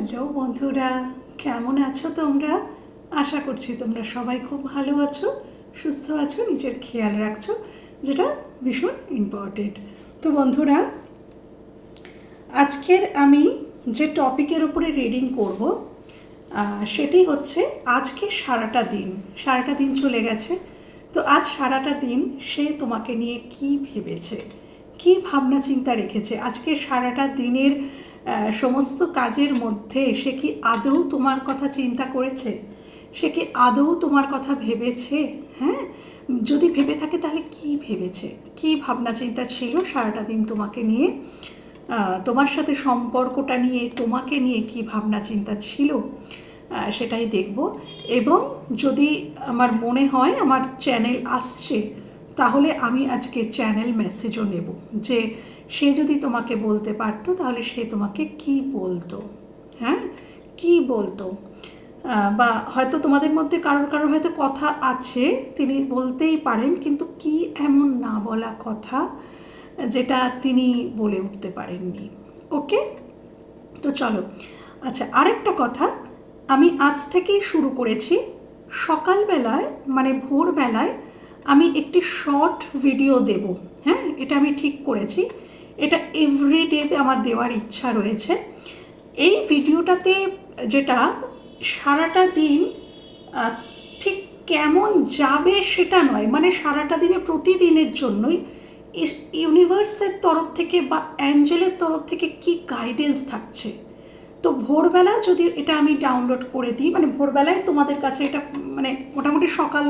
Hello বন্ধুরা, কেমন আছো তোমরা? আশা করছি তোমরা সবাই খুব ভালো আছো, সুস্থ আছো, নিজের খেয়াল রাখছো, যেটা ভীষণ ইম্পর্টেন্ট। তো বন্ধুরা, আজকের আমি যে টপিকের উপরে রিডিং করব সেটি হচ্ছে আজকে সারাটা দিন চলে গেছে। তো আজ সারাটা দিন সে তোমাকে নিয়ে কি ভেবেছে, কি ভাবনা চিন্তা রেখেছে, আজকে সারাটা দিনের সমস্ত কাজের মধ্যে সে কি আদৌ তোমার কথা চিন্তা করেছে, সে কি আদৌ তোমার কথা ভেবেছে? হ্যাঁ, যদি ভেবে থাকে তাহলে কি ভেবেছে, কি ভাবনা চিন্তা ছিল সারাটা দিন তোমাকে নিয়ে, তোমার সাথে সম্পর্কটা নিয়ে, তোমাকে নিয়ে কি ভাবনা চিন্তা ছিল সেটাই দেখব। এবং যদি আমার মনে হয় আমার চ্যানেল আসছে, তাহলে আমি আজকে চ্যানেল মেসেজও নেব যে সে যদি তোমাকে বলতে পারতো তাহলে সে তোমাকে কি বলতো। হ্যাঁ, কি বলতো? বা হয়তো তোমাদের মধ্যে কারোর হয়তো কথা আছে, তিনি বলতেই পারেন, কিন্তু কি এমন না বলা কথা যেটা তিনি বলে উঠতে পারেননি। ওকে, তো চলো। আচ্ছা, আরেকটা কথা, আমি আজ থেকেই শুরু করেছি সকালবেলায়, মানে ভোরবেলায় আমি একটি শর্ট ভিডিও দেব। হ্যাঁ, এটা আমি ঠিক করেছি, এটা এভরিডেতে আমার দেওয়ার ইচ্ছা রয়েছে। এই ভিডিওটাতে যেটা সারাটা দিন ঠিক কেমন যাবে সেটা নয়, মানে সারাটা দিনে প্রতিদিনের জন্যই ইউনিভার্সের তরফ থেকে বা অ্যাঞ্জেলের তরফ থেকে কি গাইডেন্স থাকছে। তো ভোরবেলা যদি এটা আমি ডাউনলোড করে দিই, মানে ভোরবেলায় তোমাদের কাছে এটা, মানে মোটামুটি সকাল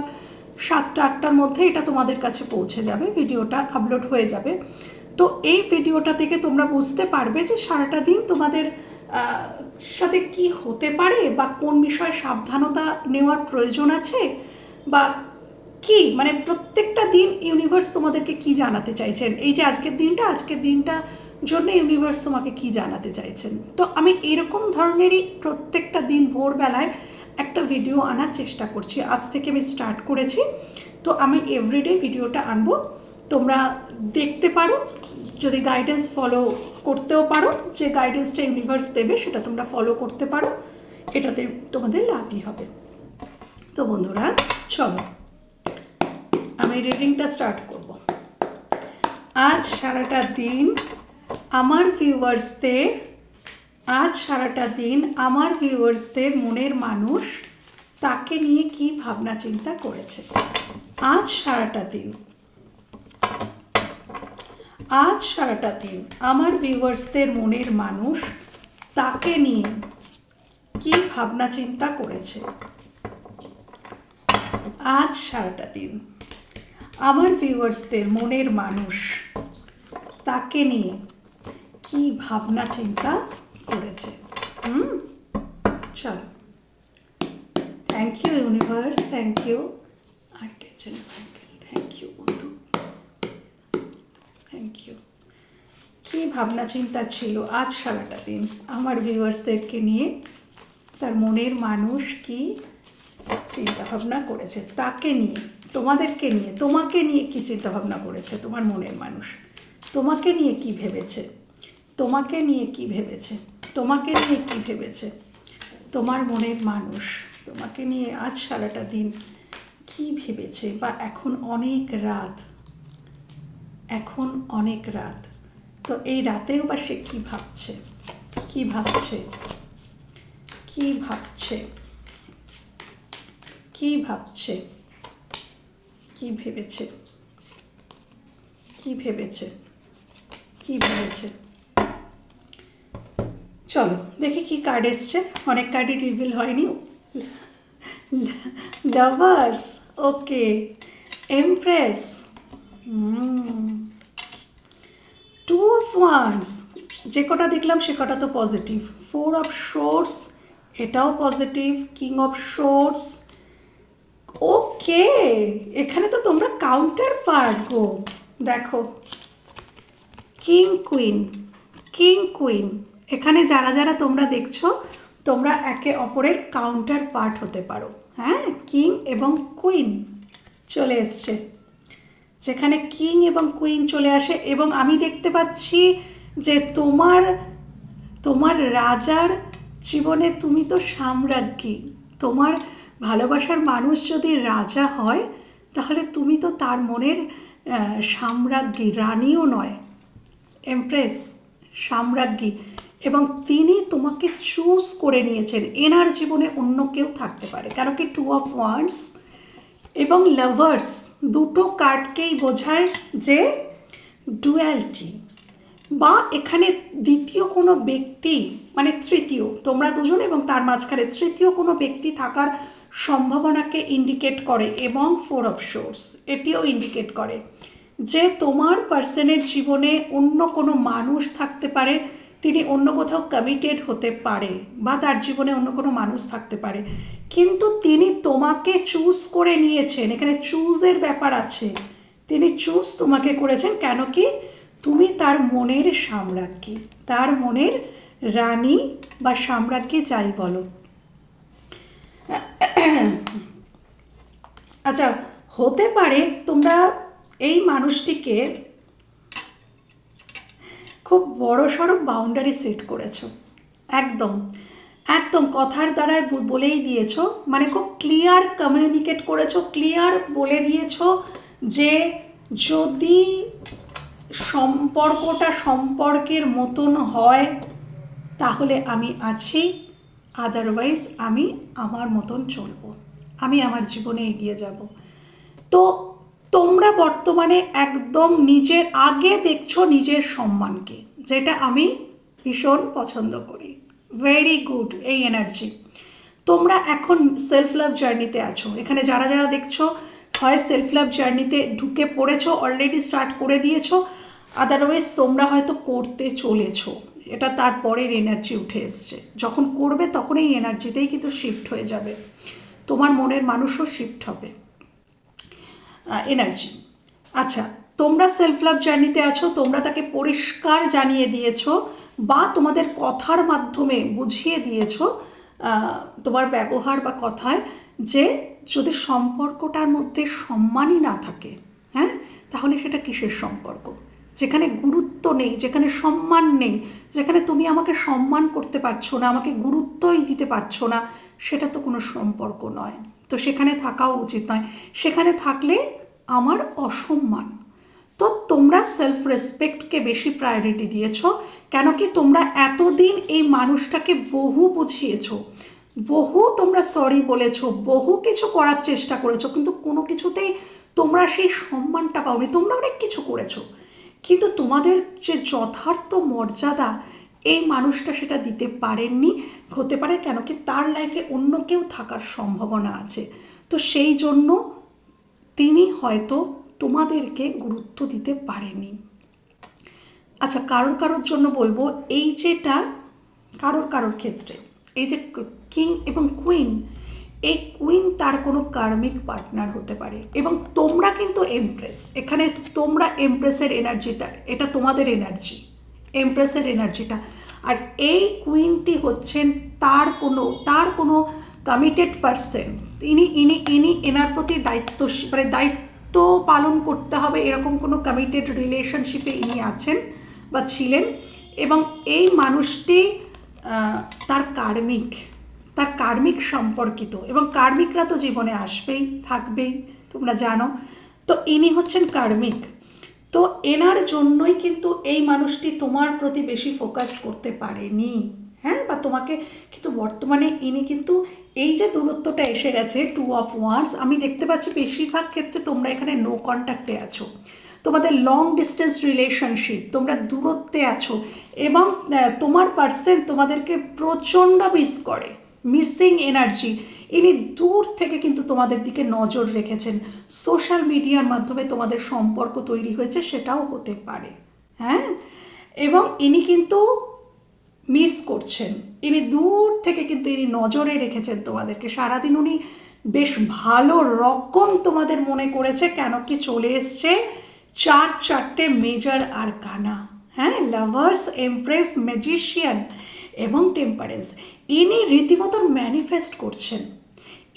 7টা-8টার মধ্যে এটা তোমাদের কাছে পৌঁছে যাবে, ভিডিওটা আপলোড হয়ে যাবে। তো এই ভিডিওটা থেকে তোমরা বুঝতে পারবে যে সারাটা দিন তোমাদের সাথে কি হতে পারে, বা কোন বিষয়ে সাবধানতা নেওয়ার প্রয়োজন আছে, বা কি, মানে প্রত্যেকটা দিন ইউনিভার্স তোমাদেরকে কি জানাতে চাইছেন। এই যে আজকের দিনটা জন্য ইউনিভার্স তোমাকে কি জানাতে চাইছেন। তো আমি এরকম ধরনেরই প্রত্যেকটা দিন ভোরবেলায় একটা ভিডিও আনার চেষ্টা করছি। আজ থেকে আমি স্টার্ট করেছি, তো আমি এভরিডে ভিডিওটা আনবো, তোমরা দেখতে পারো, যদি গাইডেন্স ফলো করতেও পারো, যে গাইডেন্সটা ইউনিভার্স দেবে সেটা তোমরা ফলো করতে পারো, এটাতে তোমাদের লাভই হবে। তো বন্ধুরা, চলো আমি রিডিংটা স্টার্ট করব। আজ সারাটা দিন আমার ভিউয়ার্সদের মনের মানুষ তাকে নিয়ে কি ভাবনা চিন্তা করেছে। আজ সারাটা দিন আমার ভিউয়ার্সদের মনের মানুষ তাকে নিয়ে কি ভাবনা চিন্তা করেছে। আজ সারাটা দিন আমার ভিউয়ার্সদের মনের মানুষ তাকে নিয়ে কি ভাবনা চিন্তা করেছে। চলো, thank you universe, thank you, আর থ্যাংক ইউ বন্ধু, থ্যাংক ইউ। কি ভাবনা চিন্তা ছিল আজ সারাটা দিন আমার ভিউয়ার্সদেরকে নিয়ে, তার মনের মানুষ কি চিন্তা ভাবনা করেছে, তাকে নিয়ে, তোমাদেরকে নিয়ে, তোমাকে নিয়ে কি চিন্তা ভাবনা করেছে তোমার মনের মানুষ, তোমাকে নিয়ে কি ভেবেছে, তোমাকে নিয়ে কি ভেবেছে, তোমাকে নিয়ে কি ভেবেছে তোমার মনের মানুষ, তোমাকে নিয়ে আজ সারাটা দিন কি ভেবেছে। বা এখন অনেক রাত, তো এই রাতেও বা সে কি ভাবছে, কি ভেবেছে, চলো দেখি কি কার্ড এসছে। অনেক কার্ডই রিভিল হয়নি। Lovers, okay, empress, 2 of Wands, যে কটা দেখলাম সে কটা তো পজিটিভ। 4 of Swords, এটাও পজিটিভ। কিং অফ সোর্স, ওকে, এখানে তো তোমরা কাউন্টার পার্ট গো। দেখো, কিং কুইন, এখানে যারা তোমরা দেখছো, তোমরা একে অপরের কাউন্টার পার্ট হতে পারো। হ্যাঁ, কিং এবং কুইন চলে এসছে, যেখানে কিং এবং কুইন চলে আসে, এবং আমি দেখতে পাচ্ছি যে তোমার রাজার জীবনে তুমি তো সাম্রাজ্ঞী। তোমার ভালোবাসার মানুষ যদি রাজা হয় তাহলে তুমি তো তার মনের সাম্রাজ্ঞী, রানীও নয়, এমপ্রেস, সাম্রাজ্ঞী। এবং তিনি তোমাকে চুজ করে নিয়েছেন। এনার জীবনে অন্য কেউ থাকতে পারে, কেন কি 2 অফ ওয়ান্ডস এবং লাভার্স দুটো কার্ডকেই বোঝায় যে ডুয়ালিটি, বা এখানে দ্বিতীয় কোনো ব্যক্তি, মানে তৃতীয়, তোমরা দুজন এবং তার মাঝখানে তৃতীয় কোনো ব্যক্তি থাকার সম্ভাবনাকে ইন্ডিকেট করে। এবং 4 অফ সোর্স এটিও ইন্ডিকেট করে যে তোমার পার্সনের জীবনে অন্য কোনো মানুষ থাকতে পারে, তিনি অন্য কোথাও কমিটেড হতে পারে, বা তার জীবনে অন্য কোনো মানুষ থাকতে পারে, কিন্তু তিনি তোমাকে চুজ করে নিয়েছেন। এখানে চুজের ব্যাপার আছে, তিনি চুজ তোমাকে করেছেন, কেন কি তুমি তার মনের সাম্রাজ্ঞী, তার মনের রানী বা সাম্রাজ্ঞী যাই বলো। আচ্ছা, হতে পারে তোমরা এই মানুষটিকে খুব বড় সড়ো বাউন্ডারি সেট করেছো, একদম একদম কথার দ্বারায় বলেই দিয়েছো, মানে খুব ক্লিয়ার কমিউনিকেট করেছো, ক্লিয়ার বলে দিয়েছো যে যদি সম্পর্কটা সম্পর্কের মতন হয় তাহলে আমি আছি, আদারওয়াইজ আমি আমার মতন চলবো, আমি আমার জীবনে এগিয়ে যাব। তো তোমরা বর্তমানে একদম নিজের আগে দেখছো নিজের সম্মানকে, যেটা আমি ভীষণ পছন্দ করি। ভেরি গুড এই এনার্জি। তোমরা এখন সেলফ লাভ জার্নিতে আছো। এখানে যারা যারা দেখছো হয় সেলফ লাভ জার্নিতে ঢুকে পড়েছো, অলরেডি স্টার্ট করে দিয়েছো, আদারওয়াইজ তোমরা হয়তো করতে চলেছো। এটা তারপরের এনার্জি উঠে এসছে, যখন করবে তখন এই এনার্জিতেই কিন্তু শিফট হয়ে যাবে, তোমার মনের মানুষও শিফট হবে এনার্জি। আচ্ছা, তোমরা সেলফ লাভ জার্নিতে আছো, তোমরা তাকে পরিষ্কার জানিয়ে দিয়েছো বা তোমাদের কথার মাধ্যমে বুঝিয়ে দিয়েছো, তোমার ব্যবহার বা কথায়, যে যদি সম্পর্কটার মধ্যে সম্মানই না থাকে, হ্যাঁ, তাহলে সেটা কিসের সম্পর্ক? যেখানে গুরুত্ব নেই, যেখানে সম্মান নেই, যেখানে তুমি আমাকে সম্মান করতে পারছো না, আমাকে গুরুত্বই দিতে পারছো না, সেটা তো কোনো সম্পর্ক নয়। তো সেখানে থাকাও উচিত নয়, সেখানে থাকলে আমার অসম্মান। তো তোমরা সেলফ রেসপেক্টকে বেশি প্রায়োরিটি দিয়েছো, কেন কি তোমরা এতদিন এই মানুষটাকে বহু বুঝিয়েছো, বহু তোমরা সরি বলেছো, বহু কিছু করার চেষ্টা করেছো, কিন্তু কোনো কিছুতেই তোমরা সেই সম্মানটা পাওনি। তোমরা অনেক কিছু করেছো, কিন্তু তোমাদের যে যথার্থ মর্যাদা এই মানুষটা সেটা দিতে পারেননি। হতে পারে কেন কি তার লাইফে অন্য কেউ থাকার সম্ভাবনা আছে, তো সেই জন্য তিনি হয়তো তোমাদেরকে গুরুত্ব দিতে পারেনি। আচ্ছা, কারোর জন্য বলবো, এই যেটা কারোর ক্ষেত্রে এই যে কিং এবং কুইন, এই কুইন তার কোনো কার্মিক পার্টনার হতে পারে, এবং তোমরা কিন্তু এমপ্রেস, এখানে তোমরা এমপ্রেসের এনার্জিটা, এটা তোমাদের এনার্জি, এমপ্রেসের এনার্জিটা। আর এই কুইনটি হচ্ছেন তার কোনো কমিটেড পারসন, এনার প্রতি দায়িত্ব পালন করতে হবে, এরকম কোনো কমিটেড রিলেশনশিপে ইনি আছেন বা ছিলেন। এবং এই মানুষটি তার কার্মিক সম্পর্কিত, এবং কার্মিকরা তো জীবনে আসবেই, থাকবেই, তোমরা জানো। তো ইনি হচ্ছেন কার্মিক। তো এনার জন্যই কিন্তু এই মানুষটি তোমার প্রতি বেশি ফোকাস করতে পারেনি, হ্যাঁ, বা তোমাকে, কিন্তু বর্তমানে ইনি কিন্তু এই যে দূরত্বটা এসে গেছে 2 অফ ওয়ান্ডস, আমি দেখতে পাচ্ছি বেশিরভাগ ক্ষেত্রে তোমরা এখানে নো কন্ট্যাক্টে আছো, তোমাদের লং ডিস্টেন্স রিলেশনশিপ, তোমরা দূরত্বে আছো, এবং তোমার পার্সন তোমাদেরকে প্রচণ্ড মিস করে, মিসিং এনার্জি। ইনি দূর থেকে কিন্তু তোমাদের দিকে নজর রেখেছেন, সোশ্যাল মিডিয়ার মাধ্যমে তোমাদের সম্পর্ক তৈরি হয়েছে, সেটাও হতে পারে, হ্যাঁ। এবং ইনি কিন্তু মিস করছেন, ইনি দূর থেকে কিন্তু ইনি নজরে রেখেছেন তোমাদেরকে, সারাদিন উনি বেশ ভালো রকম তোমাদের মনে করেছে, কেন কি চলে এসছে চারটে মেজর আরকানা, হ্যাঁ, লাভার্স, এমপ্রেস, ম্যাজিশিয়ান এবং টেম্পারেন্স। ইনি রীতিমতন ম্যানিফেস্ট করছেন,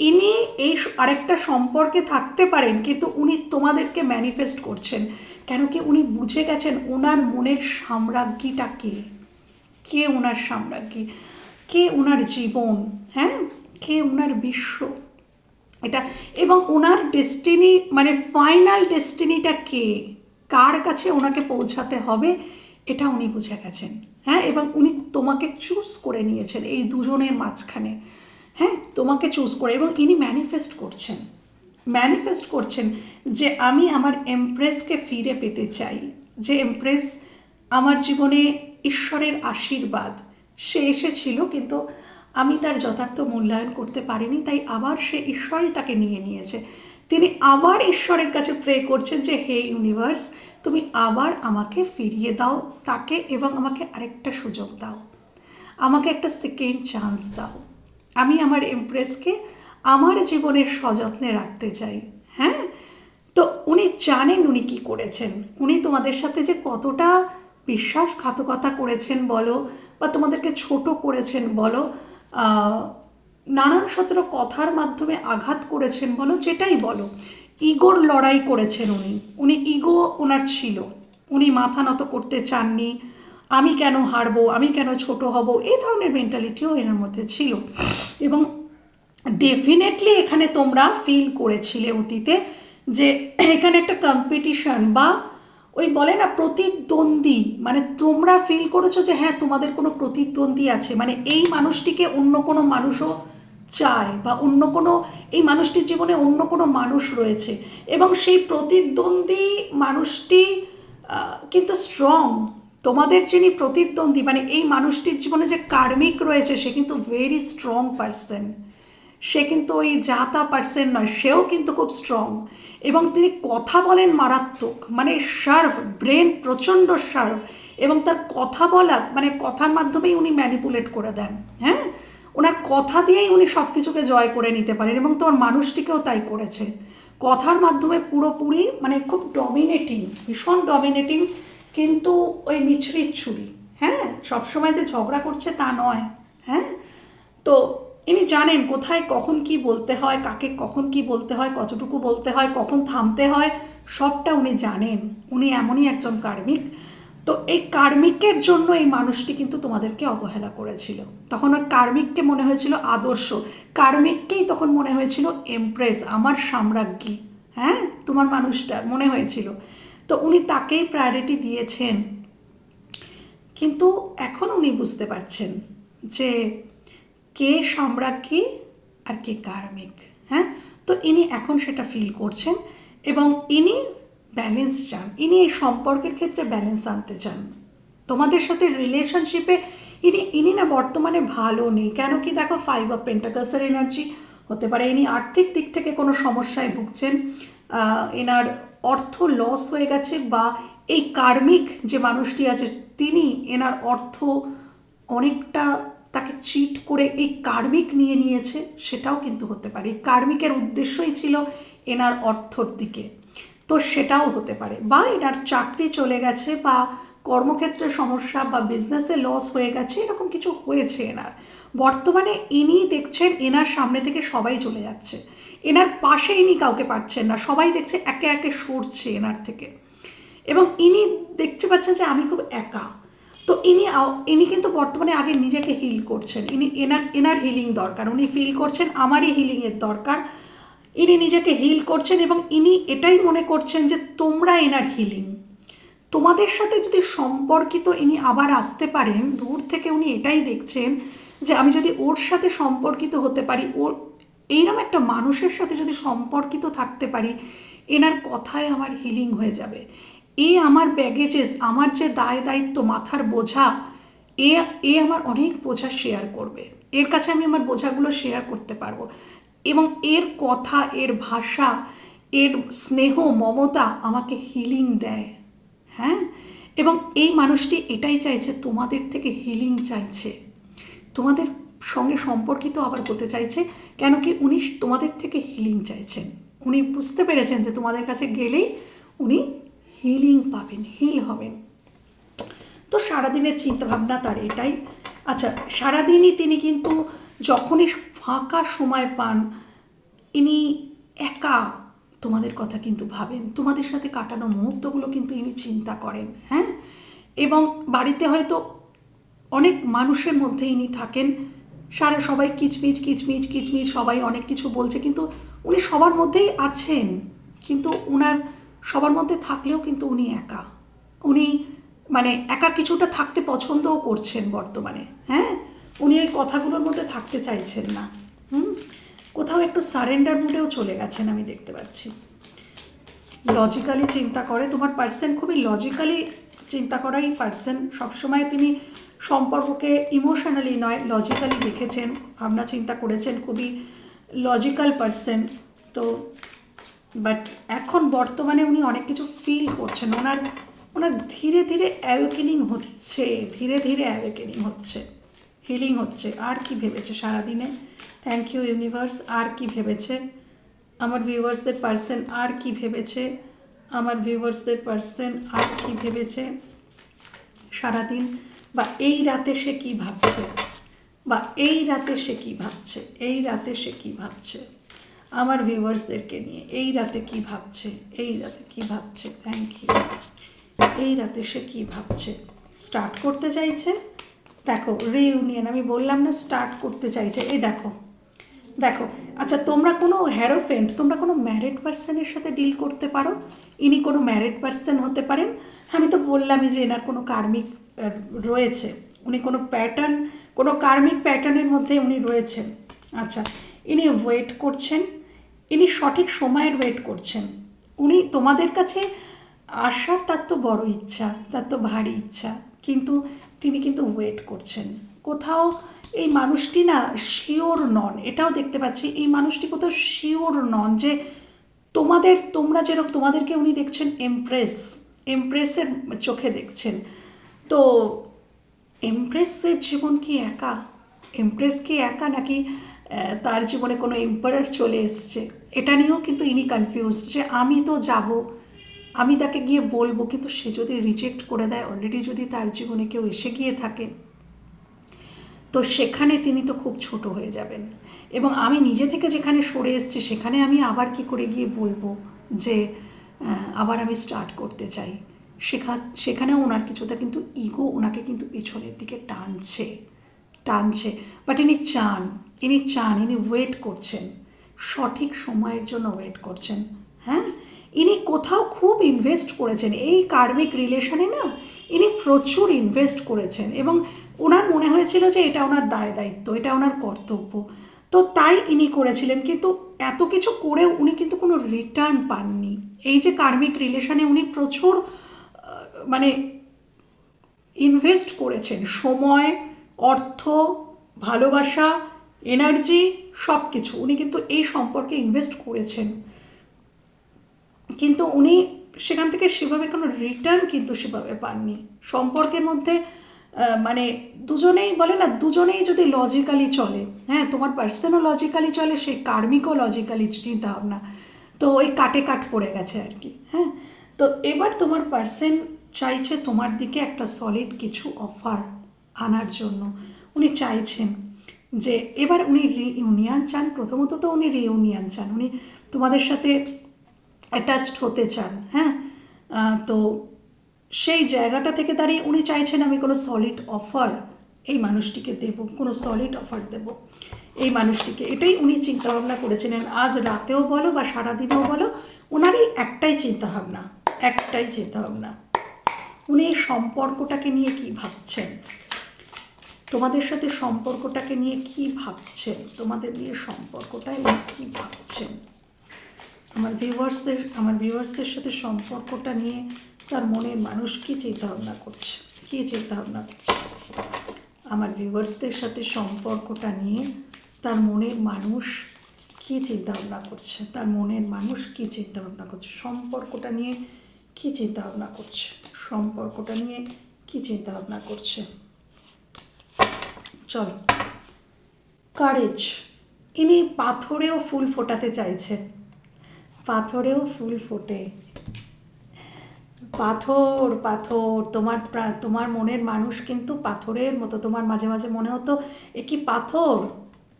ইনি এই আরেকটা সম্পর্কে থাকতে পারেন, কিন্তু উনি তোমাদেরকে ম্যানিফেস্ট করছেন, কেন কি উনি বুঝে গেছেন ওনার মনের সাম্রাজ্ঞীটা কে ওনার সাম্রাজ্ঞী। কে ওনার জীবন, হ্যাঁ, কে ওনার বিশ্ব, এটা, এবং ওনার ডেস্টিনি মানে ফাইনাল ডেস্টিনিটা কে, কার কাছে ওনাকে পৌঁছাতে হবে, এটা উনি বুঝে গেছেন। হ্যাঁ, এবং উনি তোমাকে চুজ করে নিয়েছেন এই দুজনের মাঝখানে। হ্যাঁ, তোমাকে চুজ করে, এবং ইনি ম্যানিফেস্ট করছেন যে আমি আমার এমপ্রেসকে ফিরে পেতে চাই, যে এমপ্রেস আমার জীবনে ঈশ্বরের আশীর্বাদ, সে এসেছিল কিন্তু আমি তার যথার্থ মূল্যায়ন করতে পারিনি, তাই আবার সে ঈশ্বরই তাকে নিয়ে নিয়েছে। তিনি আবার ঈশ্বরের কাছে প্রে করছেন যে হে ইউনিভার্স, তুমি আবার আমাকে ফিরিয়ে দাও তাকে, এবং আমাকে আরেকটা সুযোগ দাও, আমাকে একটা সেকেন্ড চান্স দাও, আমি আমার এমপ্রেসকে আমার জীবনের সযত্নে রাখতে চাই। হ্যাঁ, তো উনি জানেন উনি কি করেছেন, উনি তোমাদের সাথে যে কতটা বিশ্বাসঘাতকতা করেছেন বলো, বা তোমাদেরকে ছোট করেছেন বলো, নানান সতেরো কথার মাধ্যমে আঘাত করেছেন বলো, যেটাই বলো, ইগোর লড়াই করেছেন উনি ইগো ওনার ছিল, উনি মাথা নত করতে চাননি, আমি কেন হারবো, আমি কেন ছোট হব, এই ধরনের মেন্টালিটিও এনার মধ্যে ছিল। এবং ডেফিনেটলি এখানে তোমরা ফিল করেছিলে অতীতে যে এখানে একটা কম্পিটিশন বা ওই বলে না প্রতিদ্বন্দ্বী, মানে তোমরা ফিল করেছো যে হ্যাঁ তোমাদের কোনো প্রতিদ্বন্দ্বী আছে, মানে এই মানুষটিকে অন্য কোনো মানুষও চায়, বা অন্য কোনো, এই মানুষটির জীবনে অন্য কোনো মানুষ রয়েছে, এবং সেই প্রতিদ্বন্দ্বী মানুষটি কিন্তু স্ট্রং। তোমাদের যিনি প্রতিদ্বন্দ্বী মানে এই মানুষটির জীবনে যে কার্মিক রয়েছে, সে কিন্তু ভেরি স্ট্রং পার্সন, সে কিন্তু ওই জাতা পার্সন নয়, সেও কিন্তু খুব স্ট্রং, এবং তিনি কথা বলেন মারাত্মক, মানে শার্প ব্রেন, প্রচণ্ড শার্প, এবং তার কথা বলা মানে কথার মাধ্যমেই উনি ম্যানিপুলেট করে দেন। হ্যাঁ, ওনার কথা দিয়েই উনি সব কিছুকে জয় করে নিতে পারেন, এবং তোমার মানুষটিকেও তাই করেছে, কথার মাধ্যমে পুরোপুরি, মানে খুব ডমিনেটিং, ভীষণ ডমিনেটিং, কিন্তু ওই মিছরির ছুরি। হ্যাঁ, সবসময় যে ঝগড়া করছে তা নয়। হ্যাঁ, তো ইনি জানেন কোথায় কখন কি বলতে হয়, কাকে কখন কি বলতে হয়, কতটুকু বলতে হয়, কখন থামতে হয়, সবটা উনি জানেন। উনি এমনই একজন কার্মিক। তো এই কার্মিকের জন্য এই মানুষটি কিন্তু তোমাদেরকে অবহেলা করেছিল, তখন ওই কার্মিককে মনে হয়েছিল আদর্শ, কার্মিককেই তখন মনে হয়েছিল এমপ্রেস, আমার সাম্রাজ্ঞী। হ্যাঁ, তোমার মানুষটা মনে হয়েছিল, তো উনি তাকেই প্রায়োরিটি দিয়েছেন। কিন্তু এখন উনি বুঝতে পারছেন যে কে সম্রাজ্ঞী আর কে কার্মিক। হ্যাঁ, তো ইনি এখন সেটা ফিল করছেন, এবং ইনি ব্যালেন্স চান, ইনি এই সম্পর্কের ক্ষেত্রে ব্যালেন্স আনতে চান তোমাদের সাথে রিলেশনশিপে। ইনি না বর্তমানে ভালো নেই, কেন কি দেখো 5 অফ পেন্টাকলসের এনার্জি হতে পারে ইনি আর্থিক দিক থেকে কোনো সমস্যায় ভুগছেন, এনার অর্থ লস হয়ে গেছে, বা এই কার্মিক যে মানুষটি আছে তিনি এনার অর্থ অনেকটা তাকে চিট করে এই কার্মিক নিয়ে নিয়েছে, সেটাও কিন্তু হতে পারে। কার্মিকের উদ্দেশ্যই ছিল এনার অর্থর দিকে, তো সেটাও হতে পারে, বা এনার চাকরি চলে গেছে, বা কর্মক্ষেত্রে সমস্যা, বা বিজনেসে লস হয়ে গেছে, এরকম কিছু হয়েছে এনার। বর্তমানে ইনি দেখছেন এনার সামনে থেকে সবাই চলে যাচ্ছে, এনার পাশে ইনি কাউকে পাচ্ছেন না, সবাই দেখছে একে একে সরছে এনার থেকে, এবং ইনি দেখতে পাচ্ছেন যে আমি খুব একা। তো ইনি কিন্তু বর্তমানে আগে নিজেকে হিল করছেন, এনার হিলিং দরকার, উনি ফিল করছেন আমারই হিলিংয়ের দরকার, ইনি নিজেকে হিল করছেন, এবং ইনি এটাই মনে করছেন যে তোমরা এনার হিলিং, তোমাদের সাথে যদি সম্পর্কিত ইনি আবার আসতে পারেন দূর থেকে, উনি এটাই দেখছেন যে আমি যদি ওর সাথে সম্পর্কিত হতে পারি, ওর এইরকম একটা মানুষের সাথে যদি সম্পর্কিত থাকতে পারি, এনার কথায় আমার হিলিং হয়ে যাবে, এ আমার ব্যাগেজেস, আমার যে দায় দায়িত্ব, মাথার বোঝা, এ আমার অনেক বোঝা শেয়ার করবে, এর কাছে আমি আমার বোঝাগুলো শেয়ার করতে পারবো, এবং এর কথা, এর ভাষা, এর স্নেহ মমতা আমাকে হিলিং দেয়। হ্যাঁ, এবং এই মানুষটি এটাই চাইছে, তোমাদের থেকে হিলিং চাইছে, তোমাদের সঙ্গে সম্পর্কিত আবার হতে চাইছে, কেন কি উনি তোমাদের থেকে হিলিং চাইছেন, উনি বুঝতে পেরেছেন যে তোমাদের কাছে গেলেই উনি হিলিং পাবেন, হিল হবেন। তো সারাদিনের চিন্তাভাবনা তার এটাই। আচ্ছা, সারাদিনই তিনি কিন্তু যখনই ফাঁকা সময় পান, ইনি একা তোমাদের কথা কিন্তু ভাবেন, তোমাদের সাথে কাটানো মুহূর্তগুলো কিন্তু ইনি চিন্তা করেন। হ্যাঁ, এবং বাড়িতে হয়তো অনেক মানুষের মধ্যে ইনি থাকেন, সারা সবাই কিচমিচ কিচমিচ কিচমিচ সবাই অনেক কিছু বলছে, কিন্তু উনি সবার মধ্যেই আছেন, কিন্তু উনার সবার মধ্যে থাকলেও কিন্তু উনি একা, উনি মানে একা কিছুটা থাকতে পছন্দও করছেন বর্তমানে। হ্যাঁ, উনি এই কথাগুলোর মধ্যে থাকতে চাইছেন না। কোথাও একটু সারেন্ডার মুডেও চলে গেছেন আমি দেখতে পাচ্ছি। লজিক্যালি চিন্তা করে, তোমার পার্সন খুবই লজিক্যালি চিন্তা করাই পার্সন। সবসময় তিনি সম্পর্ককে ইমোশনালি নয় লজিক্যালি দেখেছেন, ভাবনা চিন্তা করেছেন, খুবই লজিক্যাল পার্সন। তো বাট এখন বর্তমানে উনি অনেক কিছু ফিল করছেন, ওনার ওনার ধীরে ধীরে অ্যাওয়েকেনিং হচ্ছে, ধীরে ধীরে অ্যাওয়েকেনিং হচ্ছে, হিলিং হচ্ছে। আর কি ভেবেছে সারাদিনে? Thank you universe. আর কি ভেবেছে আমার ভিউয়ার্সদের পার্সন? আর কি ভেবেছে আমার ভিউয়ার্সদের পার্সন? আর কি ভেবেছে সারাদিন, বা এই রাতে সে কি ভাবছে, বা এই রাতে সে কি ভাবছে, এই রাতে সে কি ভাবছে আমার ভিউয়ার্সদেরকে নিয়ে, এই রাতে কি ভাবছে, এই রাতে কি ভাবছে? Thank you. এই রাতে সে কি ভাবছে? স্টার্ট করতে চাইছে, দেখো রিইউনিয়ন, আমি বললাম না স্টার্ট করতে চাইছে, এই দেখো দেখো। আচ্ছা, তোমরা কোনো হ্যারোফেন্ট, তোমরা কোনো ম্যারিড পার্সনের সাথে ডিল করতে পারো, ইনি কোনো ম্যারিড পার্সন হতে পারেন। আমি তো বললামই যে এনার কোনো কার্মিক রয়েছে, উনি কোনো প্যাটার্ন, কোনো কার্মিক প্যাটার্নের মধ্যে উনি রয়েছেন। আচ্ছা, ইনি ওয়েট করছেন, ইনি সঠিক সময়ের ওয়েট করছেন। উনি তোমাদের কাছে আসার তার তো বড় ইচ্ছা, তার তো ভারী ইচ্ছা, কিন্তু তিনি কিন্তু ওয়েট করছেন। কোথাও এই মানুষটি না শিওর নন, এটাও দেখতে পাচ্ছি এই মানুষটি কোথাও শিওর নন যে তোমরা যেরকম, তোমাদেরকে উনি দেখছেন এমপ্রেসের চোখে দেখছেন। তো এমপ্রেসের জীবন কি একা? এমপ্রেস কি একা, নাকি তার জীবনে কোনো এম্পারার চলে এসছে? এটা নিয়েও কিন্তু ইনি কনফিউজড যে আমি তো যাব, আমি তাকে গিয়ে বলবো, কিন্তু সে যদি রিজেক্ট করে দেয়, অলরেডি যদি তার জীবনে কেউ এসে গিয়ে থাকে, তো সেখানে তিনি তো খুব ছোট হয়ে যাবেন। এবং আমি নিজে থেকে যেখানে সরে এসেছি সেখানে আমি আবার কি করে গিয়ে বলবো যে আবার আমি স্টার্ট করতে চাই? সেখানেও ওনার কিছুটা কিন্তু ইগো ওনাকে কিন্তু পিছনের দিকে টানছে। বাট ইনি চান, ইনি ওয়েট করছেন, সঠিক সময়ের জন্য ওয়েট করছেন। হ্যাঁ, ইনি কোথাও খুব ইনভেস্ট করেছেন এই কার্মিক রিলেশনে, না ইনি প্রচুর ইনভেস্ট করেছেন, এবং ওনার মনে হয়েছিল যে এটা ওনার দায়িত্ব, এটা ওনার কর্তব্য, তো তাই ইনি করেছিলেন। কিন্তু এত কিছু করেও উনি কিন্তু কোনো রিটার্ন পাননি। এই যে কার্মিক রিলেশনে উনি প্রচুর মানে ইনভেস্ট করেছেন, সময়, অর্থ, ভালোবাসা, এনার্জি, সব কিছু উনি কিন্তু এই সম্পর্কে ইনভেস্ট করেছেন, কিন্তু উনি সেখান থেকে সেভাবে কোনো রিটার্ন কিন্তু সেভাবে পাননি। সম্পর্কের মধ্যে মানে দুজনেই বলে না, দুজনেই যদি লজিক্যালি চলে, হ্যাঁ তোমার পার্সনও লজিক্যালি চলে, সেই কার্মিকও লজিক্যালি চিন্তা ভাবনা, তো ওই কাট পড়ে গেছে আর কি। হ্যাঁ, তো এবার তোমার পার্সন চাইছে তোমার দিকে একটা সলিড কিছু অফার আনার জন্য। উনি চাইছেন যে এবার উনি রিইউনিয়ন চান, প্রথমত তো উনি রিইউনিয়ন চান, উনি তোমাদের সাথে অ্যাটাচড হতে চান। হ্যাঁ, তো সেই জায়গাটা থেকে দাঁড়িয়ে উনি চাইছেন আমি কোনো সলিড অফার এই মানুষটিকে দেব, কোনো সলিড অফার দেব এই মানুষটিকে, এটাই উনি চিন্তাভাবনা করেছিলেন। আজ রাতেও বলো বা সারাদিনেও বলো, ওনারই একটাই চিন্তাভাবনা, উনি এই সম্পর্কটাকে নিয়ে কি ভাবছেন, তোমাদের সাথে সম্পর্কটাকে নিয়ে কি ভাবছেন, তোমাদের নিয়ে সম্পর্কটায় উনি কী ভাবছেন, আমার ভিউয়ার্সদের সাথে সম্পর্কটা নিয়ে তার মনের মানুষ কী চিন্তাভাবনা করছে, আমার ভিউয়ার্সদের সাথে সম্পর্কটা নিয়ে তার মনের মানুষ কী চিন্তাভাবনা করছে, সম্পর্কটা নিয়ে কী চিন্তাভাবনা করছে, চলো। কারেজ, ইনি পাথরেও ফুল ফোটাতে চাইছেন, পাথরেও ফুল ফোটে, পাথর তোমার মনের মানুষ কিন্তু পাথরের মতো। তোমার মাঝে মাঝে মনে হতো এ কি পাথর,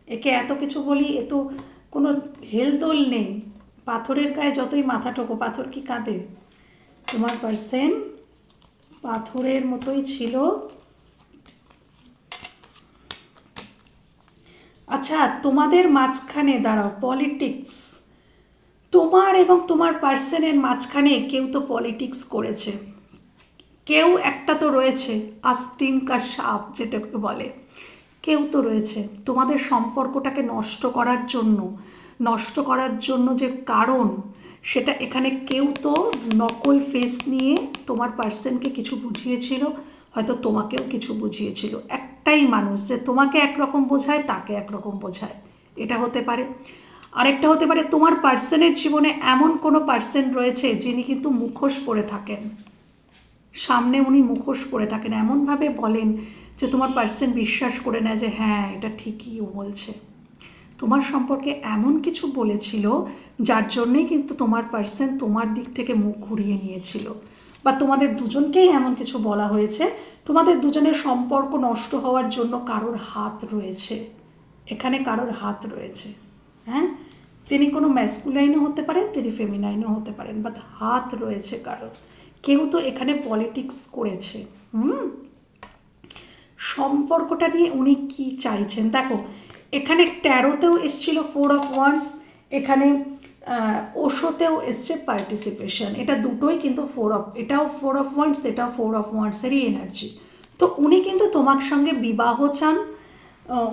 একে এত কিছু বলি, এ তো কোনো হেলদোল নেই, পাথরের গায়ে যতই মাথা ঠোকো পাথর কি কাঁদে? তোমার পার্সন পাথরের মতোই ছিল, আচ্ছা, তোমাদের মাঝখানে দাঁড়াও, পলিটিক্স, তোমার এবং তোমার পার্সনের মাঝখানে কেউ তো পলিটিক্স করেছে, কেউ একটা তো রয়েছে, আস্তিন কা সাপ যেটাকে বলে, কেউ তো রয়েছে তোমাদের সম্পর্কটাকে নষ্ট করার জন্য যে কারণ, সেটা এখানে কেউ তো নকল ফেস নিয়ে তোমার পার্সনকে কিছু বুঝিয়েছিল, হয়তো তোমাকেও কিছু বুঝিয়েছিল। একটাই মানুষ যে তোমাকে একরকম বোঝায়, তাকে একরকম বোঝায়, এটা হতে পারে। আরেকটা হতে পারে তোমার পার্সনের জীবনে এমন কোনো পার্সন রয়েছে যিনি কিন্তু মুখোশ পরে থাকেন, সামনে উনি মুখোশ পরে থাকেন, এমনভাবে বলেন যে তোমার পার্সন বিশ্বাস করে নেয় যে হ্যাঁ এটা ঠিকই ও বলছে। তোমার সম্পর্কে এমন কিছু বলেছিল যার জন্যেই কিন্তু তোমার পার্সন তোমার দিক থেকে মুখ ঘুরিয়ে নিয়েছিল, বা তোমাদের দুজনকেই এমন কিছু বলা হয়েছে, তোমাদের দুজনের সম্পর্ক নষ্ট হওয়ার জন্য কারোর হাত রয়েছে, এখানে কারোর হাত রয়েছে। হ্যাঁ, তিনি কোনো ম্যাসকুলাইনও হতে পারেন, তিনি ফেমিনাইনও হতে পারেন, বাট হাত রয়েছে কারোর, কেউ তো এখানে পলিটিক্স করেছে। সম্পর্কটা নিয়ে উনি কি চাইছেন দেখো, এখানে ট্যারোতেও এসছিল 4 অফ ওয়ান্ডস, এখানে ওশোতেও এসছে পার্টিসিপেশন, এটা দুটোই কিন্তু এটাও 4 অফ ওয়ান্ডস, এটাও 4 অফ ওয়ান্ডসেরই এনার্জি। তো উনি কিন্তু তোমার সঙ্গে বিবাহ চান,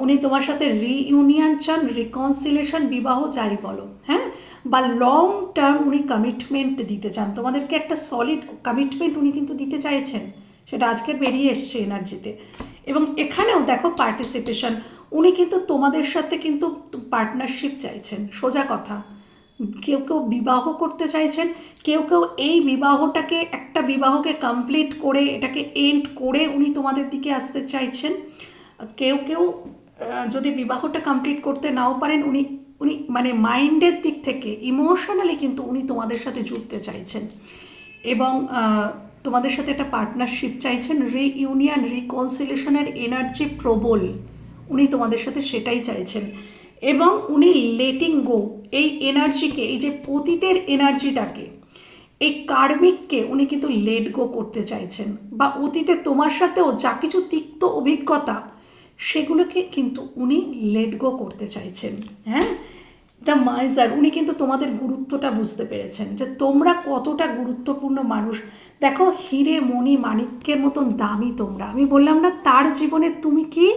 উনি তোমার সাথে রিইউনিয়ন চান, রিকনসিলেশন, বিবাহ যাই বলো, হ্যাঁ, বা লং টার্ম উনি কমিটমেন্ট দিতে চান, তোমাদেরকে একটা সলিড কমিটমেন্ট উনি কিন্তু দিতে চাইছেন, সেটা আজকে বেরিয়ে এসছে এনার্জিতে। এবং এখানেও দেখো পার্টিসিপেশন, উনি কিন্তু তোমাদের সাথে কিন্তু পার্টনারশিপ চাইছেন, সোজা কথা। কেউ কেউ বিবাহ করতে চাইছেন, কেউ কেউ এই বিবাহটাকে, একটা বিবাহকে কমপ্লিট করে এটাকে এন্ড করে উনি তোমাদের দিকে আসতে চাইছেন। কেউ কেউ যদি বিবাহটা কমপ্লিট করতে নাও পারেন, উনি উনি মানে মাইন্ডের দিক থেকে ইমোশনালি কিন্তু উনি তোমাদের সাথে জুড়তে চাইছেন, এবং তোমাদের সাথে একটা পার্টনারশিপ চাইছেন, রিইউনিয়ন, রিকনসিলেশনের এনার্জি প্রবল, উনি তোমাদের সাথে সেটাই চাইছেন। এবং উনি লেটিং গো, এই এনার্জিকে, এই যে পতিতের এনার্জিটাকে, এই কার্মিককে উনি কিন্তু লেট গো করতে চাইছেন, বা অতীতে তোমার সাথেও যা কিছু তিক্ত অভিজ্ঞতা সেগুলোকে কিন্তু উনি লেট গো করতে চাইছেন। হ্যাঁ, দ্য মাইজার, উনি কিন্তু তোমাদের গুরুত্বটা বুঝতে পেরেছেন যে তোমরা কতটা গুরুত্বপূর্ণ মানুষ। দেখো, হিরে মণি মাণিক্যের মতন দামি তোমরা, আমি বললাম না তার জীবনে তুমি কি,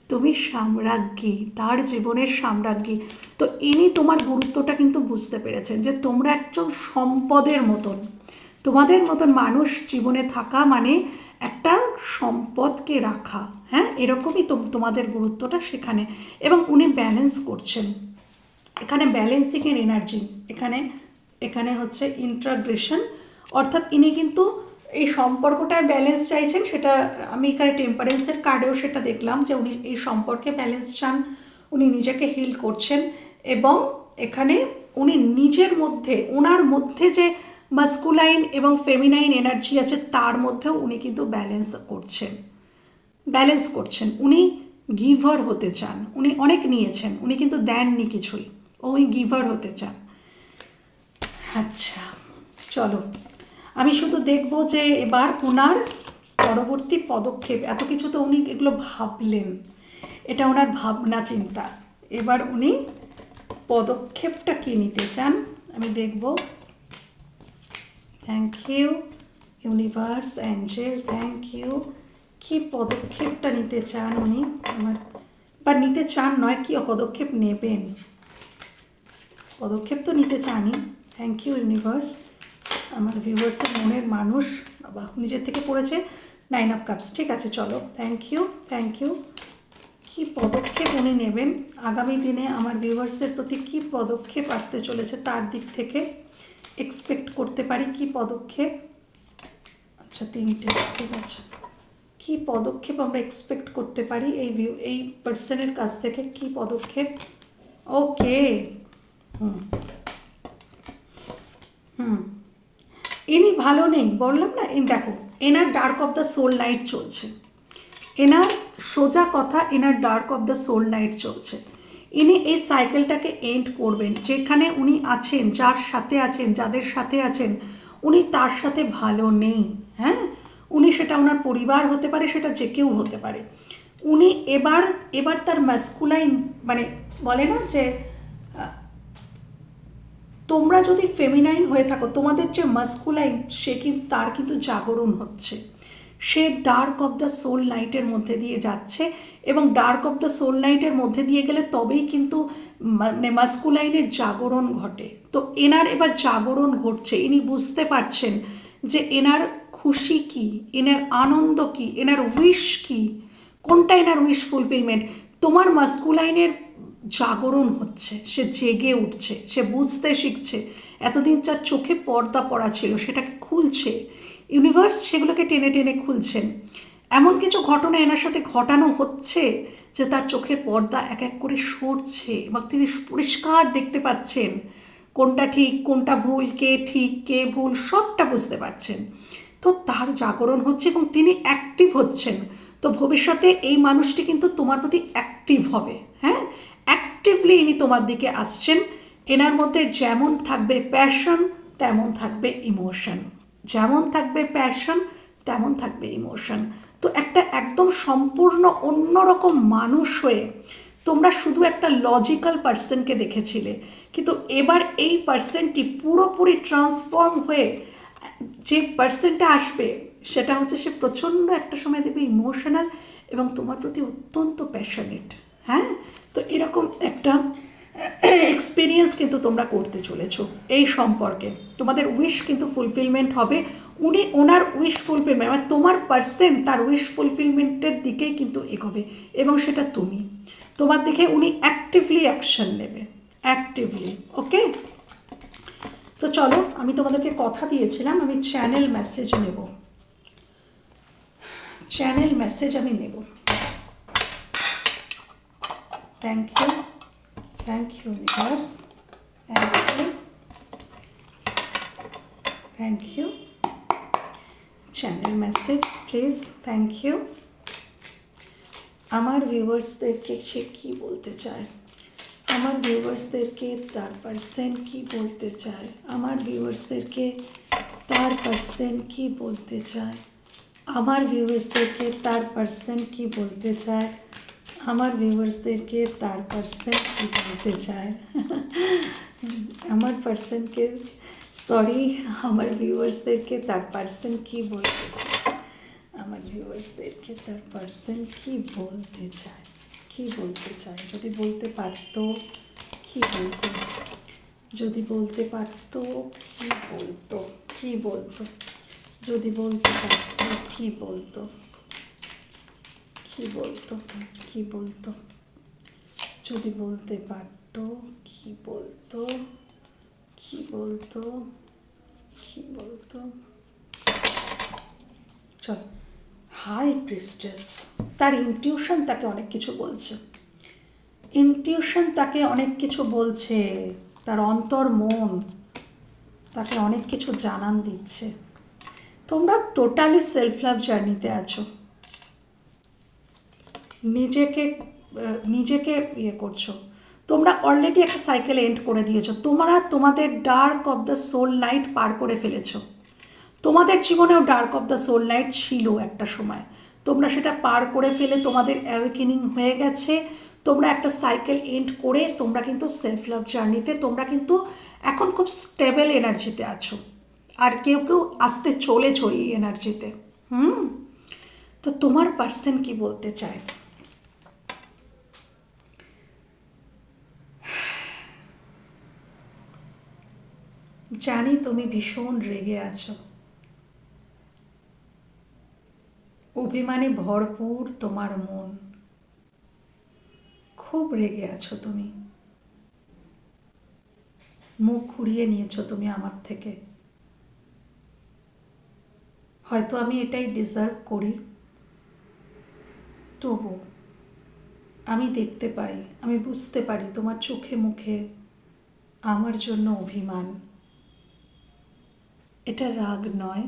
তুমি সাম্রাজ্ঞী, তার জীবনের সাম্রাজ্ঞী। তো ইনি তোমার গুরুত্বটা কিন্তু বুঝতে পেরেছেন যে তোমরা একজন সম্পদের মতন, তোমাদের মতন মানুষ জীবনে থাকা মানে একটা সম্পদকে রাখা। হ্যাঁ, এরকমই তোমাদের গুরুত্বটা সেখানে। এবং উনি ব্যালেন্স করছেন, এখানে ব্যালেন্সিংয়ের এনার্জি, এখানে এখানে হচ্ছে ইন্টাগ্রেশন, অর্থাৎ ইনি কিন্তু এই সম্পর্কটায় ব্যালেন্স চাইছেন। সেটা আমি এখানে টেম্পারেন্সের কার্ডেও সেটা দেখলাম যে উনি এই সম্পর্কে ব্যালেন্স চান, উনি নিজেকে হিল করছেন, এবং এখানে উনি নিজের মধ্যে, ওনার মধ্যে যে মাস্কুলাইন এবং ফেমিনাইন এনার্জি আছে তার মধ্যেও উনি কিন্তু ব্যালেন্স করছেন। উনি গিভার হতে চান, উনি অনেক নিয়েছেন, উনি কিন্তু দেননি কিছুই, উনি গিভার হতে চান। আচ্ছা চলো, আমি শুধু দেখব যে এবার ওনার পরবর্তী পদক্ষেপ, এত কিছু তো উনি এগুলো ভাবলেন, এটা ওনার ভাবনা চিন্তা, এবার উনি পদক্ষেপটা কী নিতে চান আমি দেখব। Thank you universe, angel, thank you. কী পদক্ষেপটা নিতে চান উনি আমার, বা নিতে চান নয়, কী পদক্ষেপ নেবেন, পদক্ষেপ তো নিতে চানই। থ্যাংক ইউ ইউনিভার্স, আমার ভিউয়ার্সের মনের মানুষ, বাবা নিজের থেকে পড়েছে 9 অফ কাপস, ঠিক আছে চলো, থ্যাংক ইউ। কী পদক্ষেপ উনি নেবেন আগামী দিনে, আমার ভিউয়ার্সদের প্রতি কী পদক্ষেপ আসতে চলেছে তার দিক থেকে এক্সপেক্ট করতে পারি, কী পদক্ষেপ। আচ্ছা 3টে, ঠিক আছে, কী পদক্ষেপ আমরা এক্সপেক্ট করতে পারি এই পার্সনের কাছ থেকে, কী পদক্ষেপ। ওকে, ইনি ভালো নেই, বললাম না, দেখো এনার dark of the soul night চলছে, এনার সোজা কথা, এনার dark of the soul night চলছে। ইনি এই সাইকেলটাকে এন্ড করবেন, যেখানে উনি আছেন, যার সাথে আছেন, যাদের সাথে আছেন, উনি তার সাথে ভালো নেই। হ্যাঁ, উনি, সেটা ওনার পরিবার হতে পারে, সেটা যে কেউ হতে পারে, উনি এবার এবার তার ম্যাসকুলাইন, মানে বলে না যে তোমরা যদি ফেমিনাইন হয়ে থাকো, তোমাদের যে মাস্কুলাইন সে কিন্তু তার কিন্তু জাগরণ হচ্ছে। সে ডার্ক অফ দ্য সোল নাইটের মধ্যে দিয়ে যাচ্ছে, এবং ডার্ক অফ দ্য সোল নাইটের মধ্যে দিয়ে গেলে তবেই কিন্তু মানে মাস্কুলাইনের জাগরণ ঘটে। তো এনার এবার জাগরণ ঘটছে, ইনি বুঝতে পারছেন যে এনার খুশি কি, এনার আনন্দ কি, এনার উইশ কি, কোনটা এনার উইশ ফুলফিলমেন্ট। তোমার মাস্কুলাইনের জাগরণ হচ্ছে, সে জেগে উঠছে, সে বুঝতে শিখছে। এতদিন যার চোখে পর্দা পড়া ছিল সেটাকে খুলছে, ইউনিভার্স সেগুলোকে টেনে টেনে খুলছেন। এমন কিছু ঘটনা এনার সাথে ঘটানো হচ্ছে যে তার চোখের পর্দা এক এক করে সরছে, এবং তিনি পরিষ্কার দেখতে পাচ্ছেন কোনটা ঠিক কোনটা ভুল, কে ঠিক কে ভুল সবটা বুঝতে পারছেন। তো তার জাগরণ হচ্ছে এবং তিনি অ্যাক্টিভ হচ্ছেন। তো ভবিষ্যতে এই মানুষটি কিন্তু তোমার প্রতি অ্যাক্টিভ হবে। হ্যাঁ, অ্যাক্টিভলি ইনি তোমার দিকে আসছেন। এনার মধ্যে যেমন থাকবে প্যাশন তেমন থাকবে ইমোশন, যেমন থাকবে প্যাশন তেমন থাকবে ইমোশন। তো একটা একদম সম্পূর্ণ অন্যরকম মানুষ হয়ে, তোমরা শুধু একটা লজিক্যাল পার্সনকে দেখেছিলে, কিন্তু এবার এই পার্সনটি পুরোপুরি ট্রান্সফর্ম হয়ে যে পার্সনটা আসবে সেটা হচ্ছে সে প্রচণ্ড একটা সময় দেখবে ইমোশনাল এবং তোমার প্রতি অত্যন্ত প্যাশনেট। হ্যাঁ, তো এরকম একটা এক্সপিরিয়েন্স কিন্তু তোমরা করতে চলেছো এই সম্পর্কে। তোমাদের উইশ কিন্তু ফুলফিলমেন্ট হবে। উনি ওনার উইশ ফুলফিলমেন্ট, মানে তোমার পার্সন তার উইশ ফুলফিলমেন্টের দিকেই কিন্তু এগোবে, এবং সেটা তুমি, তোমার দিকে উনি অ্যাক্টিভলি অ্যাকশন নেবে, অ্যাক্টিভলি। ওকে, তো চলো, আমি তোমাদেরকে কথা দিয়েছিলাম আমি চ্যানেল মেসেজ নেব, চ্যানেল মেসেজ আমি নেব। Thank you, thank you universe, thank you, thank you. Channel message please, thank you. আমার ভিউয়ার্সদেরকে সে কী বলতে চায়, আমার ভিউয়ার্সদেরকে তার পার্সন কি বলতে চায়, আমার ভিউয়ার্সদেরকে তার পার্সন কি বলতে চায়, আমার ভিউয়ার্সদেরকে তার পার্সন কি বলতে চায়, আমার ভিউয়ার্সদেরকে তার পার্সন কি বলতে চায়, আমার পার্সনকে সরি আমার ভিউয়ার্সদেরকে তার পার্সন কি বলতে চায়, আমার ভিউয়ার্সদেরকে তার পার্সন কি বলতে চায়, কি বলতে চায়। যদি বলতে পারতো কি বলতো, যদি বলতে পারতো কি বলতো, কি বলতো, যদি বলতে পারতো কি বলতো, কি বলতো, কি বলতো, যদি বলতে পারতো কি বলতো, কি বলতো, কি বলতো। চল, হাই প্রিস্টেস, তার ইনটিউশন তাকে অনেক কিছু বলছে, ইনটিউশন তাকে অনেক কিছু বলছে, তার অন্তর মন তাকে অনেক কিছু জানান দিচ্ছে। তোমরা টোটালি সেলফ লাভ জার্নিতে আছো, নিজেকে নিজেকে ইয়ে করছো। তোমরা অলরেডি একটা সাইকেল এন্ড করে দিয়েছো, তোমরা তোমাদের dark of the soul night পার করে ফেলেছো। তোমাদের জীবনেও dark of the soul night ছিল একটা সময়, তোমরা সেটা পার করে ফেলে তোমাদের অ্যাওয়েকেনিং হয়ে গেছে। তোমরা একটা সাইকেল এন্ড করে তোমরা কিন্তু সেলফ লাভ জার্নিতে তোমরা কিন্তু এখন খুব স্টেবল এনার্জিতে আছো, আর কেউ কেউ আসতে চলেছো এই এনার্জিতে। তো তোমার পার্সন কি বলতে চায়, জানি তুমি ভীষণ রেগে আছো, অভিমানে ভরপুর তোমার মন, খুব রেগে আছো তুমি, মুখ ঘুরিয়ে নিয়েছো তুমি আমার থেকে। হয়তো আমি এটাই ডিজার্ভ করি, তবু আমি দেখতে পাই, আমি বুঝতে পারি তোমার চোখে মুখে আমার জন্য অভিমান। এটা রাগ নয়,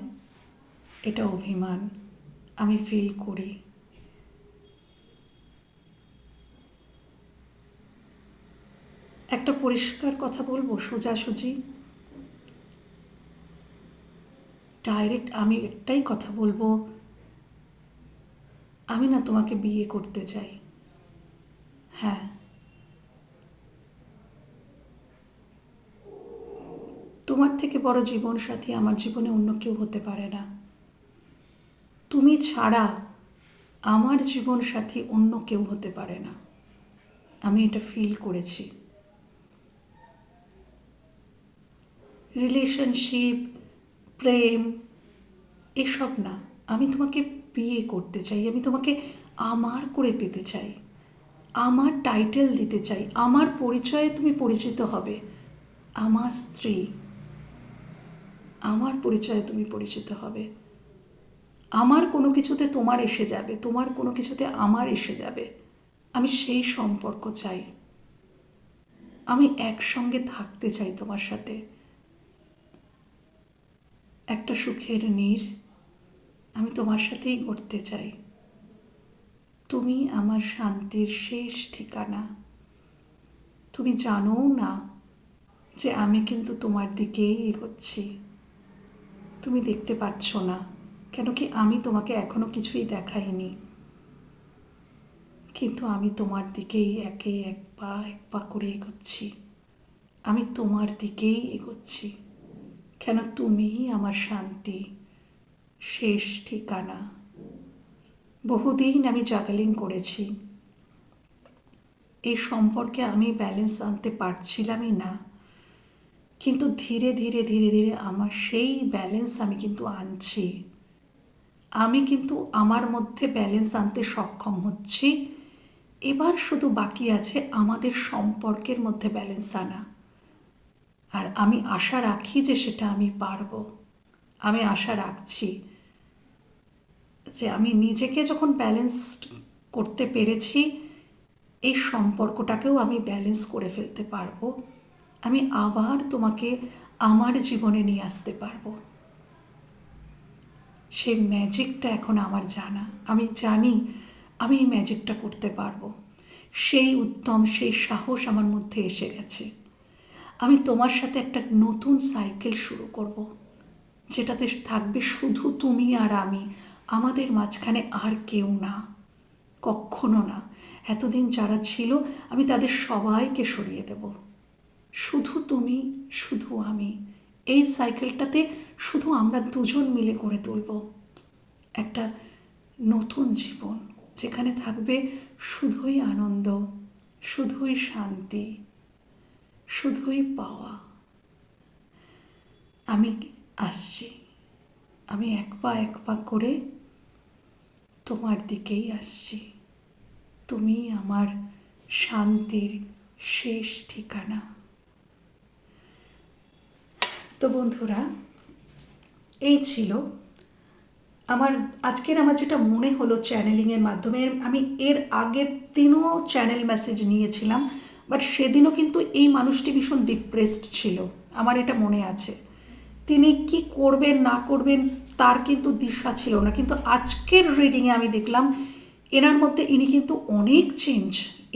এটা অভিমান, আমি ফিল করি। একটা পরিষ্কার কথা বলবো, সোজাসুজি ডাইরেক্ট আমি একটাই কথা বলবো, আমি না তোমাকে বিয়ে করতে চাই। হ্যাঁ, তোমার থেকে বড় জীবনসাথী আমার জীবনে অন্য কেউ হতে পারে না। তুমি ছাড়া আমার জীবনসাথী অন্য কেউ হতে পারে না। আমি এটা ফিল করেছি। রিলেশনশিপ, প্রেম, এসব না। আমি তোমাকে বিয়ে করতে চাই। আমি তোমাকে আমার করে পেতে চাই, আমার টাইটেল দিতে চাই, আমার পরিচয়ে তুমি পরিচিত হবে। আমার স্ত্রী, আমার পরিচয়ে তুমি পরিচিত হবে। আমার কোনো কিছুতে তোমার এসে যাবে, তোমার কোনো কিছুতে আমার এসে যাবে। আমি সেই সম্পর্ক চাই। আমি একসঙ্গে থাকতে চাই তোমার সাথে। একটা সুখের নীড় আমি তোমার সাথেই গড়তে চাই। তুমি আমার শান্তির শেষ ঠিকানা। তুমি জানোও না যে আমি কিন্তু তোমার দিকেই এগোচ্ছি। তুমি দেখতে পাচ্ছ না, কেন কি আমি তোমাকে এখনো কিছুই দেখাইনি, কিন্তু আমি তোমার দিকেই একে এক পা করে এগোচ্ছি। আমি তোমার দিকেই এগোচ্ছি, কেন তুমিই আমার শান্তি, শেষ ঠিকানা। বহুদিন আমি জাগলিং করেছি। এই সম্পর্কে আমি ব্যালেন্স আনতে পারছিলামই না, কিন্তু ধীরে ধীরে ধীরে ধীরে আমার সেই ব্যালেন্স আমি কিন্তু আনছি। আমি কিন্তু আমার মধ্যে ব্যালেন্স আনতে সক্ষম হচ্ছি। এবার শুধু বাকি আছে আমাদের সম্পর্কের মধ্যে ব্যালেন্স আনা। আর আমি আশা রাখি যে সেটা আমি পারবো। আমি আশা রাখছি যে আমি নিজেকে যখন ব্যালেন্স করতে পেরেছি, এই সম্পর্কটাকেও আমি ব্যালেন্স করে ফেলতে পারবো। আমি আবার তোমাকে আমার জীবনে নিয়ে আসতে পারবো। সেই ম্যাজিকটা এখন আমার জানা। আমি জানি আমি এই ম্যাজিকটা করতে পারবো। সেই উদ্যম, সেই সাহস আমার মধ্যে এসে গেছে। আমি তোমার সাথে একটা নতুন সাইকেল শুরু করব, যেটাতে থাকবে শুধু তুমি আর আমি। আমাদের মাঝখানে আর কেউ না, কখনো না। এতদিন যারা ছিল আমি তাদের সবাইকে সরিয়ে দেব। শুধু তুমি, শুধু আমি। এই সাইকেলটাতে শুধু আমরা দুজন মিলে গড়ে তুলব একটা নতুন জীবন, যেখানে থাকবে শুধুই আনন্দ, শুধুই শান্তি, শুধুই পাওয়া। আমি আসছি। আমি এক পা করে তোমার দিকেই আসছি। তুমি আমার শান্তির শেষ ঠিকানা। তো বন্ধুরা, এই ছিল আমার যেটা মনে হলো চ্যানেলিংয়ের মাধ্যমে। আমি এর আগের দিনও চ্যানেল মেসেজ নিয়েছিলাম, বাট সেদিনও কিন্তু এই মানুষটি ভীষণ ডিপ্রেসড ছিল, আমার এটা মনে আছে। তিনি কি করবেন না করবেন তার কিন্তু দিশা ছিল না, কিন্তু আজকের রিডিংয়ে আমি দেখলাম এনার মধ্যে ইনি কিন্তু অনেক চেঞ্জ।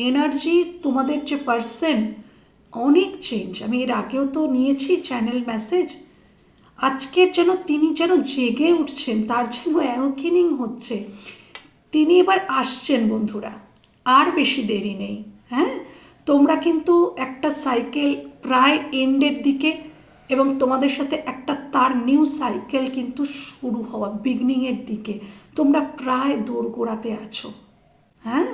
এনার্জি, তোমাদের যে পার্সন, অনেক চেঞ্জ। আমি এর আগেও তো নিয়েছি চ্যানেল মেসেজ। আজকের যেন তিনি যেন জেগে উঠছেন, তার যেন অ্যাওয়েকেনিং হচ্ছে। তিনি এবার আসছেন বন্ধুরা, আর বেশি দেরি নেই। হ্যাঁ, তোমরা কিন্তু একটা সাইকেল প্রায় এন্ডের দিকে, এবং তোমাদের সাথে একটা তার নিউ সাইকেল কিন্তু শুরু হওয়া বিগনিংয়ের দিকে। তোমরা প্রায় দোরগোড়াতে আছো। হ্যাঁ,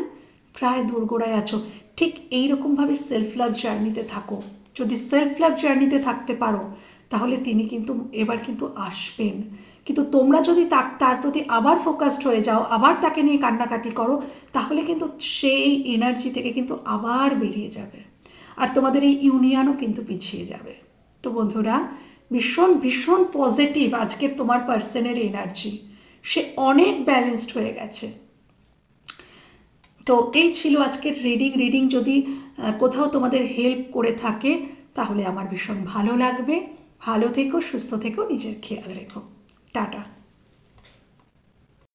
প্রায় দোরগোড়ায় আছো। ঠিক এইরকমভাবে সেলফ লাভ জার্নিতে থাকো। যদি সেলফ লাভ জার্নিতে থাকতে পারো, তাহলে তিনি কিন্তু এবার কিন্তু আসবেন। কিন্তু তোমরা যদি তার প্রতি আবার ফোকাসড হয়ে যাও, আবার তাকে নিয়ে কান্নাকাটি করো, তাহলে কিন্তু সেই এনার্জি থেকে কিন্তু আবার বেরিয়ে যাবে, আর তোমাদের এই ইউনিয়নও কিন্তু পিছিয়ে যাবে। তো বন্ধুরা, ভীষণ ভীষণ পজিটিভ আজকের তোমার পার্সনের এনার্জি। সে অনেক ব্যালেন্সড হয়ে গেছে। তো এই ছিল আজকের রিডিং। যদি কোথাও তোমাদের হেল্প করে থাকে, তাহলে আমার ভীষণ ভালো লাগবে। ভালো থেকো, সুস্থ থেকো, নিজের খেয়াল রেখো। টাটা।